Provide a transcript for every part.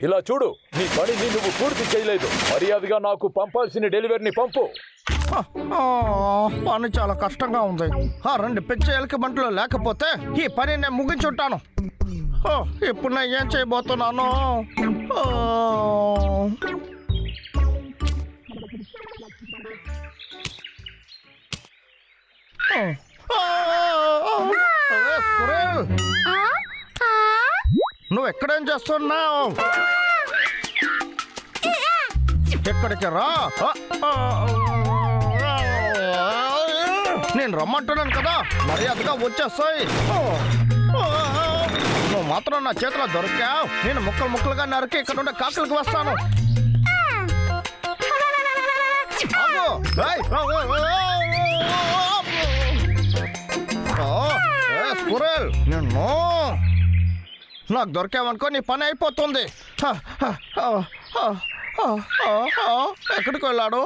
ఇలా చూడు, నీ పనిని నువ్వు పూర్తి చేయలేదు. మర్యాదగా నాకు పంపాల్సిన డెలివరీని పంపు. పని చాలా కష్టంగా ఉంది. 2 పిచ్చి ఎలుక బంట్లు లేకపోతే ఈ పని నేను ముగించుంటాను. ఇప్పుడు నేను ఏం చేయబోతున్నాను? నువ్వు ఎక్కడేం చేస్తున్నావు? ఎక్కడికి రా. నేను రమ్మంటున్నాను కదా, మర్యాదగా వచ్చేస్తాయి. నువ్వు మాత్రం నా చేతిలో దొరికావు. నేను ముక్కలు ముక్కలుగా నరికి ఇక్కడ ఉండే కాకులకు వస్తాను. నిన్ను నాకు దొరికావనుకో నీ పని అయిపోతుంది. ఎక్కడికి వెళ్ళాడు?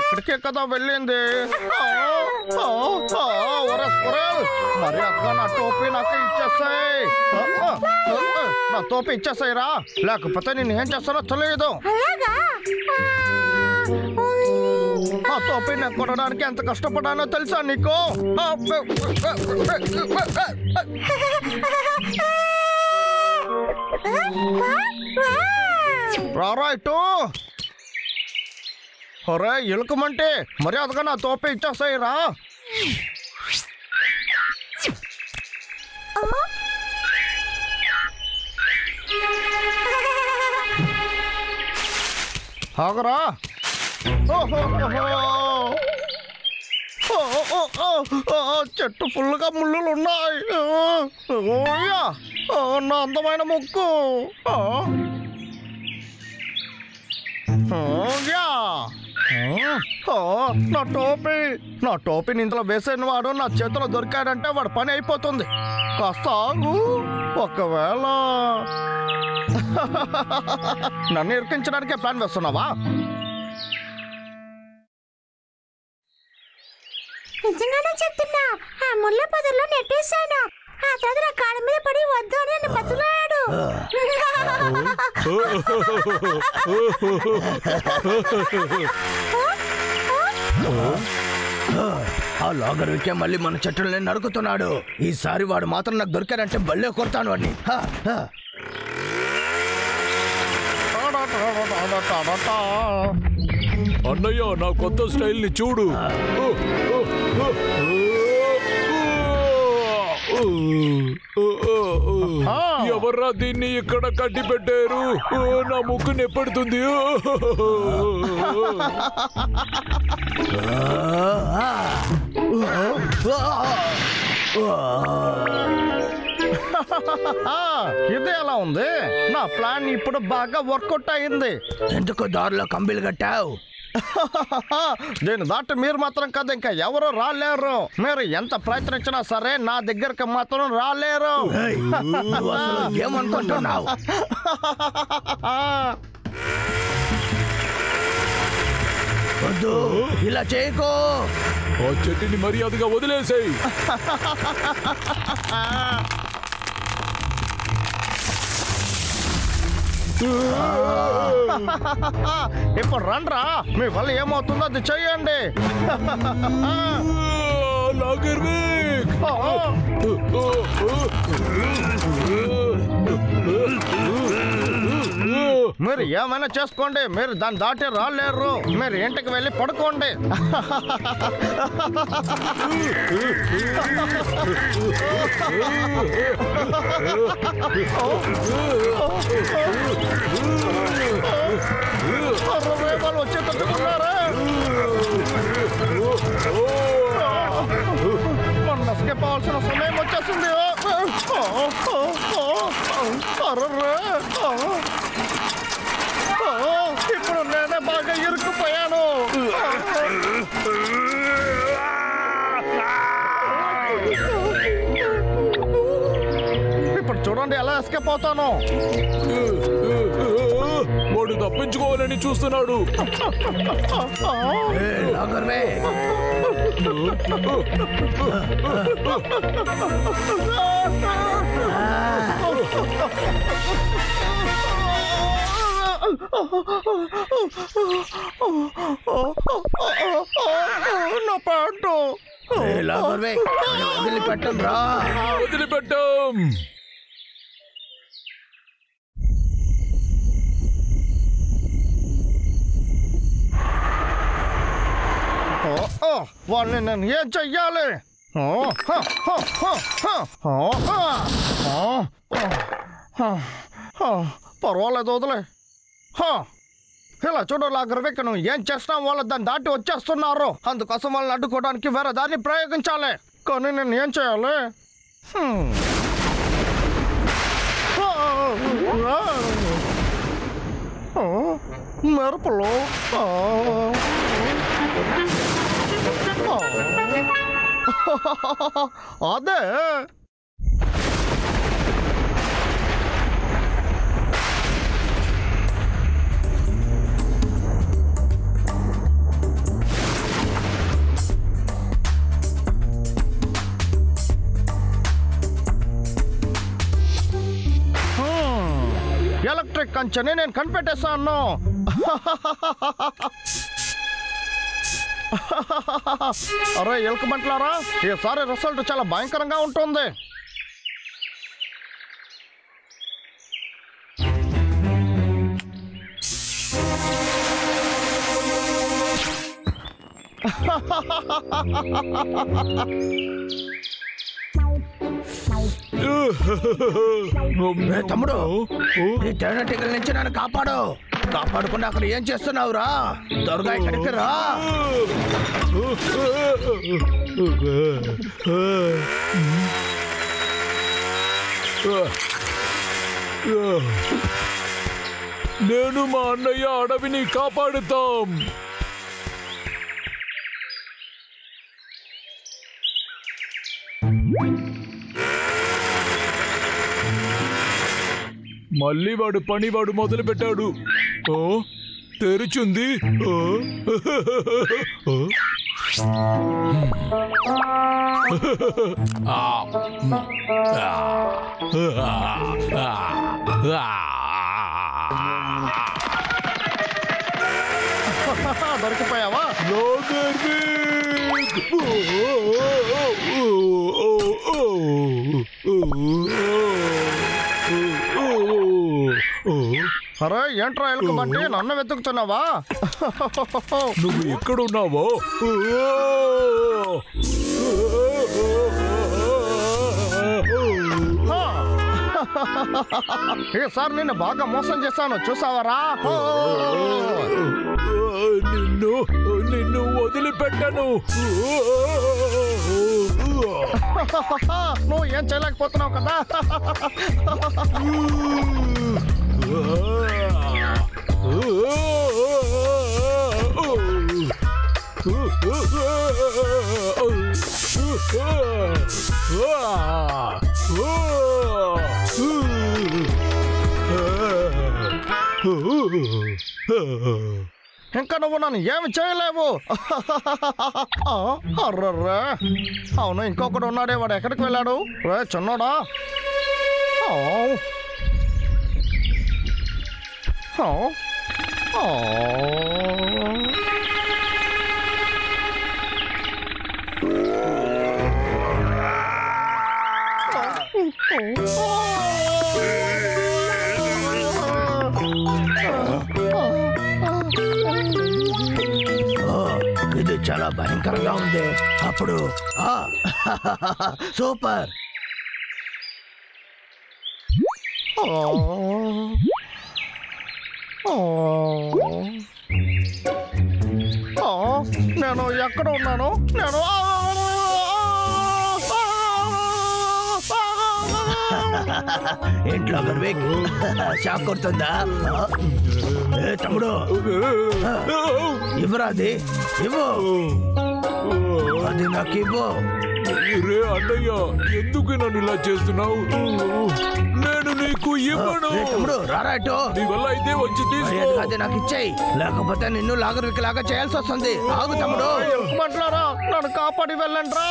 ఇక్కడికే కదా వెళ్ళింది. మర్యాదగా నా టోపీ నాకు ఇచ్చేస్తాయి. నా టోపీ ఇచ్చేస్తాయిరా, లేకపోతే నేను ఏం చేస్తానో తెలియదు. ఆ టోపీ నేను కొనడానికి ఎంత కష్టపడానో తెలుసా నీకు? రారాయిటు. ఒరే ఎలుకమంటే మర్యాదగా నా తోపే ఇచ్చేస్తాయిరా. ఆగరా. చెట్టు ఫుల్గా ముళ్ళులు ఉన్నాయి. నా అందమైన ముక్కు. నా టోపీని ఇందులో వేసిన వాడు నా చేతిలో దొరికాడంటే వాడు పని అయిపోతుంది. కాస్త ఆగు. ఒకవేళ నన్ను ఇరికించడానికే ప్లాన్ వేస్తున్నావా? నిజంగానే చెప్తున్నా. ఆ ముళ్ళ పొదల్లో నెట్టేశాను. ఆ తర్వాత నా కాళ్ళ మీద పడి వద్దు అని నన్ను బతులాడు. ఆ లాగర్ వికే మళ్ళీ మన చెట్టుల్ని నరుకుతున్నాడు. ఈసారి వాడు మాత్రం నాకు దొరికాడంటే బల్లే కొడతాను వాడిని. అన్నయ్య, నా కొత్త స్టైల్ ని చూడు. ఎవర్రా దీన్ని ఇక్కడ కట్టి పెట్టారు? నా ముక్కు నెప్పడుతుంది. ఇది ఎలా ఉంది? నా ప్లాన్ ఇప్పుడు బాగా వర్కౌట్ అయింది. ఎందుకు దారిలో కంబీలు కట్టావు? దీన్ని దాటి మీరు మాత్రం కదా ఇంకా ఎవరు రాలేరు. మీరు ఎంత ప్రయత్నించినా సరే నా దగ్గరకు మాత్రం రాలేరు. ఏమనుకుంటున్నావు? వద్దు, ఇలా చేయకో. ఆ చెట్టుని మర్యాదగా వదిలేసాయి. ఇప్పుడు రండ్రా, మీ వల్ల ఏమవుతుందో అది చెయ్యండి. మీరు ఏమైనా చేసుకోండి, మీరు దాన్ని దాటి రాలేరు. మీరు ఇంటికి వెళ్ళి పడుకోండి. వాళ్ళు వచ్చేటట్టుకున్నారా? మన నష్టపోవాల్సిన సమయం వచ్చేసింది. ఇప్పుడు నేనే బాగా ఇరుక్కుపోయాను. ఇప్పుడు చూడండి ఎలా ఎస్కేప్ అవుతాను. వాడు తప్పించుకోవాలని చూస్తున్నాడు. నా ప్యాంటు వదిలిపెట్టం రా, వదిలిపెట్టాం. వాళ్ళని నేను ఏం చెయ్యాలి? పర్వాలేదు, వదిలే. ఇలా చూడు లాగర్విక్, నువ్వు ఏం చేసినా వాళ్ళు దాన్ని దాటి వచ్చేస్తున్నారు. అందుకోసం వాళ్ళని అడ్డుకోవడానికి వేరే దాన్ని ప్రయోగించాలి. కానీ నేను ఏం చేయాలి? మెరుపులు అదే ఎలక్ట్రిక్ కంచెని నేను కనిపెట్టేశాను. అరే ఎలుకబంట్లారా, ఈసారి రిజల్ట్ చాలా భయంకరంగా ఉంటుంది. తమ్ముడు, ఈ తేనెటీగల నుంచి నన్ను కాపాడు. కాపాడుకుని అక్కడ ఏం చేస్తున్నావురా? త్వరగా ఇక్కడికి రా. నేను మా అన్నయ్య అడవిని కాపాడుతాం. మళ్ళీ వాడు మొదలు పెట్టాడు. తెరుచుంది. దొరికిపోయావా? అరే ఏంట్రా ఎలుకబంటి, నన్ను వెతుకుతున్నావా? నువ్వు ఎక్కడున్నావో? ఈసారి నిన్ను బాగా మోసం చేశాను, చూసావరా? నిన్ను వదిలిపెట్టను. నువ్వు ఏం చేయలేకపోతున్నావు కదా. ఇంకా నువ్వు నన్ను ఏమి చేయలేవు. అర్రర్రా, అవును ఇంకొకడు ఉన్నాడే, వాడు ఎక్కడికి వెళ్ళాడు? రే చిన్నోడా. ఇది చాలా భయంకరంగా ఉంది. అప్పుడు సూపర్. నేను ఎక్కడ ఉన్నాను? నేను ఇంట్లో షాక్ కొడుతుందా? తమ్ముడు ఇవ్వరా, అది ఇవ్వు, అది నాకు ఇవ్వు. రే అన్నయ్య, ఎందుకు నన్ను ఇలా చేస్తున్నావు? నేను నీకు ఇవ్వను. తమ్ముడు రారాటో, నీ వల్ల అయితే వచ్చి తీసుకో. అది నాకు ఇచ్చేయి, లేకపోతే నిన్ను లాగరికి లాగా చేయాల్సి వస్తుంది. ఆగు తమ్ముడు, నన్ను కాపాడి వెళ్ళండి రా.